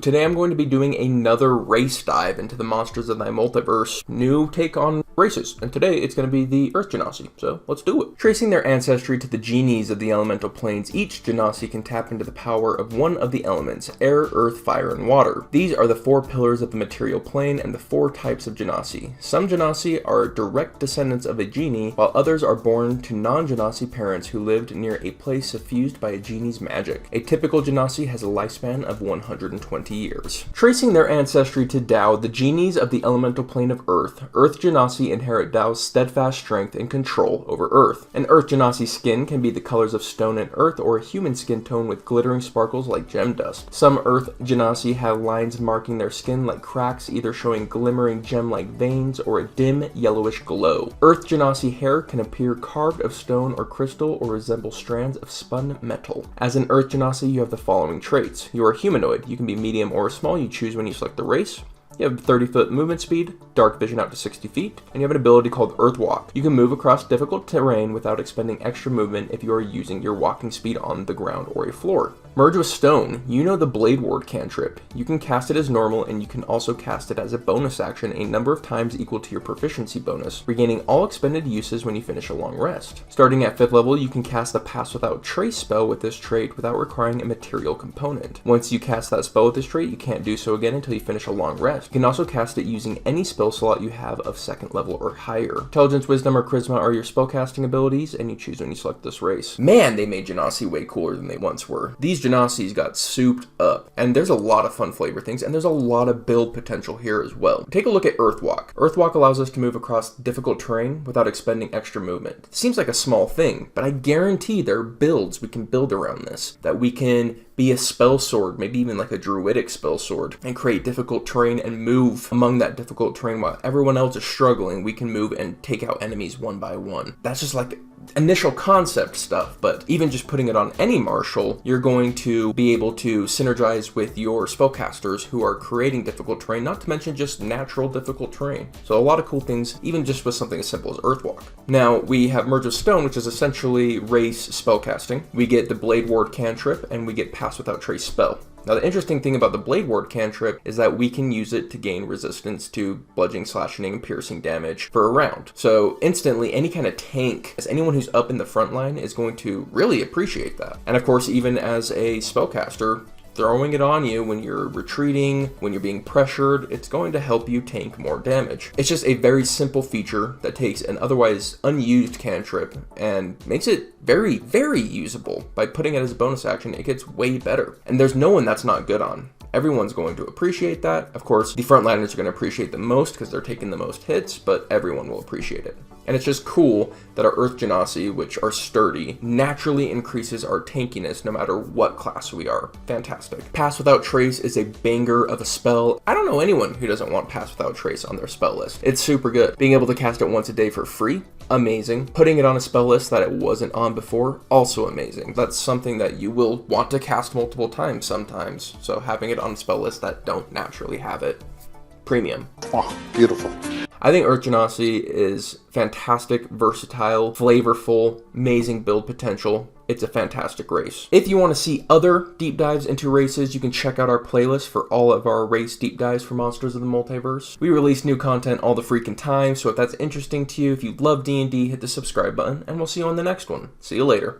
Today I'm going to be doing another race dive into the Monsters of the Multiverse new take on races, and today it's going to be the Earth Genasi, so let's do it. Tracing their ancestry to the genies of the elemental planes, each Genasi can tap into the power of one of the elements: air, earth, fire, and water. These are the four pillars of the material plane and the four types of Genasi. Some Genasi are direct descendants of a genie, while others are born to non-Genasi parents who lived near a place suffused by a genie's magic. A typical Genasi has a lifespan of 120 years. Tracing their ancestry to Tao, the genies of the elemental plane of Earth, Earth Genasi inherit Tao's steadfast strength and control over Earth. An Earth Genasi skin can be the colors of stone and earth, or a human skin tone with glittering sparkles like gem dust. Some Earth Genasi have lines marking their skin like cracks, either showing glimmering gem-like veins or a dim yellowish glow. Earth Genasi hair can appear carved of stone or crystal or resemble strands of spun metal. As an Earth Genasi, you have the following traits. You are humanoid. You can be medium or small. You choose when you select the race. You have 30-foot movement speed, dark vision out to 60 feet, and you have an ability called Earth Walk. You can move across difficult terrain without expending extra movement if you are using your walking speed on the ground or a floor. Merge with Stone. You know the Blade Ward cantrip. You can cast it as normal, and you can also cast it as a bonus action a number of times equal to your proficiency bonus, regaining all expended uses when you finish a long rest. Starting at 5th level, you can cast the Pass Without Trace spell with this trait without requiring a material component. Once you cast that spell with this trait, you can't do so again until you finish a long rest. You can also cast it using any spell slot you have of 2nd level or higher. Intelligence, Wisdom, or Charisma are your spellcasting abilities, and you choose when you select this race. Man, they made Genasi way cooler than they once were. These Genasis got souped up, and there's a lot of fun flavor things, and there's a lot of build potential here as well. Take a look at Earthwalk. Earthwalk allows us to move across difficult terrain without expending extra movement. It seems like a small thing, but I guarantee there are builds we can build around this, that we can be a spell sword, maybe even like a druidic spell sword, and create difficult terrain and move among that difficult terrain while everyone else is struggling. We can move and take out enemies one by one. That's just like initial concept stuff, but even just putting it on any martial, you're going to be able to synergize with your spellcasters who are creating difficult terrain, not to mention just natural difficult terrain. So a lot of cool things, even just with something as simple as Earthwalk. Now we have Merge of Stone, which is essentially race spellcasting. We get the Blade Ward cantrip, and we get Pass Without Trace spell. Now the interesting thing about the Blade Ward cantrip is that we can use it to gain resistance to bludgeoning, slashing, and piercing damage for a round. So instantly, any kind of tank, as anyone who's up in the front line, is going to really appreciate that. And of course, even as a spellcaster, throwing it on you when you're retreating, when you're being pressured, it's going to help you tank more damage. It's just a very simple feature that takes an otherwise unused cantrip and makes it very, very usable. By putting it as a bonus action, it gets way better. And there's no one that's not good on. Everyone's going to appreciate that. Of course, the Frontliners are going to appreciate the most because they're taking the most hits, but everyone will appreciate it. And it's just cool that our Earth Genasi, which are sturdy, naturally increases our tankiness no matter what class we are. Fantastic. Pass Without Trace is a banger of a spell. I don't know anyone who doesn't want Pass Without Trace on their spell list. It's super good. Being able to cast it once a day for free, amazing. Putting it on a spell list that it wasn't on before, also amazing. That's something that you will want to cast multiple times sometimes. So having it on a spell list that don't naturally have it, premium. Oh, beautiful. I think Earth Genasi is fantastic, versatile, flavorful, amazing build potential. It's a fantastic race. If you want to see other deep dives into races, you can check out our playlist for all of our race deep dives for Monsters of the Multiverse. We release new content all the freaking time, so if that's interesting to you, if you love D&D, hit the subscribe button, and we'll see you on the next one. See you later.